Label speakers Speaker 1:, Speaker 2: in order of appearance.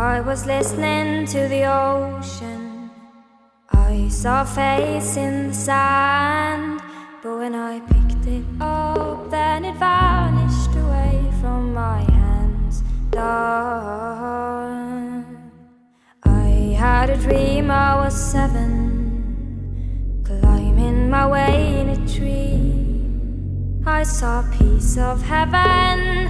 Speaker 1: I was listening to the ocean. I saw a face in the sand, but when I picked it up, then it vanished away from my hands. Done. I had a dream I was 7, climbing my way in a tree. I saw a piece of heaven